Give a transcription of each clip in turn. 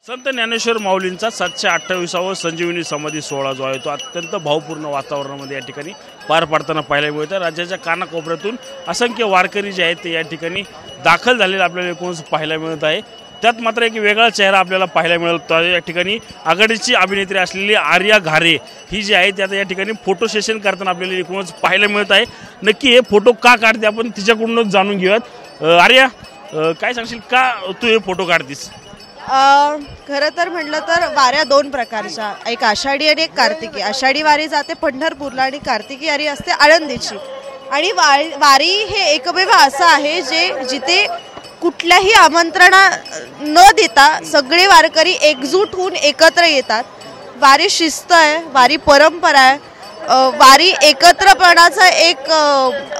संत ज्ञानेश्वर माऊलींचा 728वा संजीवनी समाधी सोहळा जो आहे तो अत्यंत भावपूर्ण वातावरणामध्ये या ठिकाणी पार पाडताना पाहायला मिळतं। राज्याच्या कानाकोपऱ्यातून असंख्य वारकरी जे आहेत ते या ठिकाणी दाखल झालेले आपल्याला एकूण पाहायला मिळत आहे। त्यात मात्र एक वेगळा चेहरा आपल्याला पाहायला मिळत आहे। या ठिकाणी आघाडीची अभिनेत्री असलेली आर्या घारे ही जी आहे ती आता या ठिकाणी फोटो सेशन करताना आपल्याला एकूणच पाहायला मिळत आहे। नक्की हे फोटो का काढते आपण तिच्याकडूनच जाणून घेऊयात। आर्या, काय सांगशील का तू हे फोटो काढतीस? खरं तर म्हटलं तर वाऱ्या दोन प्रकारच्या, एक आषाढी आणि एक कार्तिकी। आषाढी वारी जाते पंढरपूरला आणि कार्तिकी वारी असते आळंदीची। आणि वारी हे एकमेव असं आहे जिथे कुठल्याही आमंत्रणा न देता सगळे वारकरी एकजूट होऊन एकत्र येतात। वारी शिस्त आहे, वारी परंपरा आहे, वारी एकत्रपणाचं एक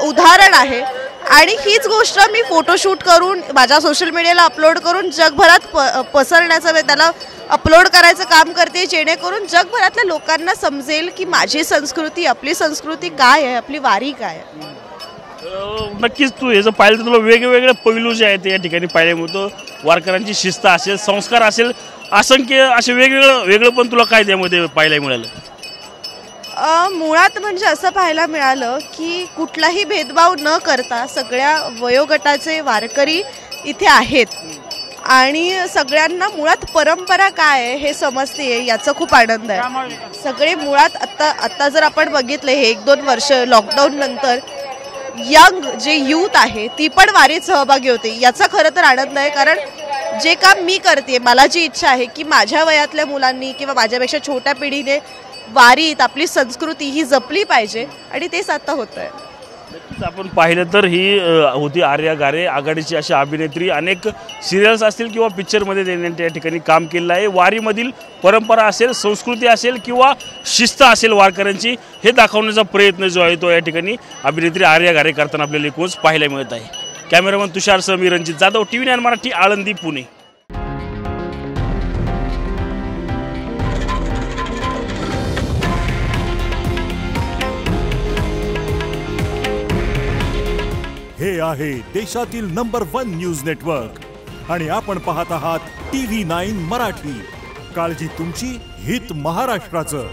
उदाहरण आहे। आणि हीच गोष्ट मी फोटोशूट करून माझ्या सोशल मीडियाला अपलोड करून जगभरात पसरण्याचं, त्याला अपलोड करायचं काम करते, जेणेकरून जगभरातल्या लोकांना समजेल की माझी संस्कृती, आपली संस्कृती काय आहे, आपली वारी काय आहे। नक्कीच तू हे जर पाहिलं तर तुला वेगवेगळे पैलू जे आहेत ते या ठिकाणी पाहायला मिळतो। वारकऱ्यांची शिस्त असेल, संस्कार असेल, असंख्य असे वेगळं पण तुला काय त्यामध्ये पाहायला मिळालं? मुळात म्हणजे असं पाहायला मिळालं की कुठलाही भेदभाव न करता सगळ्या वयोगटाचे वारकरी इथे आहेत आणि सगळ्यांना मुळात परंपरा काय आहे हे समजते, याचा खूप आनंद आहे। सगळे मुळात आत्ता जर आपण बघितलं हे 1-2 वर्ष लॉकडाऊन नंतर यंग जे यूथ आहे ती पण वारीत सहभागी होते, याचा खरं तर आनंद आहे। कारण जे काम मी करते, मला जी इच्छा आहे की माझ्या वयातल्या मुलांनी किंवा माझ्यापेक्षा छोट्या पिढीने वारीत आपली संस्कृती ही जपली पाहिजे आणि तेच आता होत आहे। नक्कीच आपण पाहिलं तर ही होती आर्या घारे, आघाडीची अशी अभिनेत्री। अनेक सिरियल्स असतील किंवा पिक्चरमध्ये त्यांनी त्या ठिकाणी काम केलेलं आहे। वारीमधील परंपरा असेल, संस्कृती असेल किंवा शिस्त असेल वारकऱ्यांची, हे दाखवण्याचा प्रयत्न जो आहे तो या ठिकाणी अभिनेत्री आर्या घारे करताना आपल्याला एकूणच पाहायला मिळत आहे। कॅमेरामन तुषार सह मी रणजित जाधव, TV9 मराठी, आळंदी, पुणे। हे आहे देशातील नंबर 1 न्यूज नेटवर्क आणि आपण पाहत आहात TV9 मराठी। काळजी तुमची, हित महाराष्ट्राचं।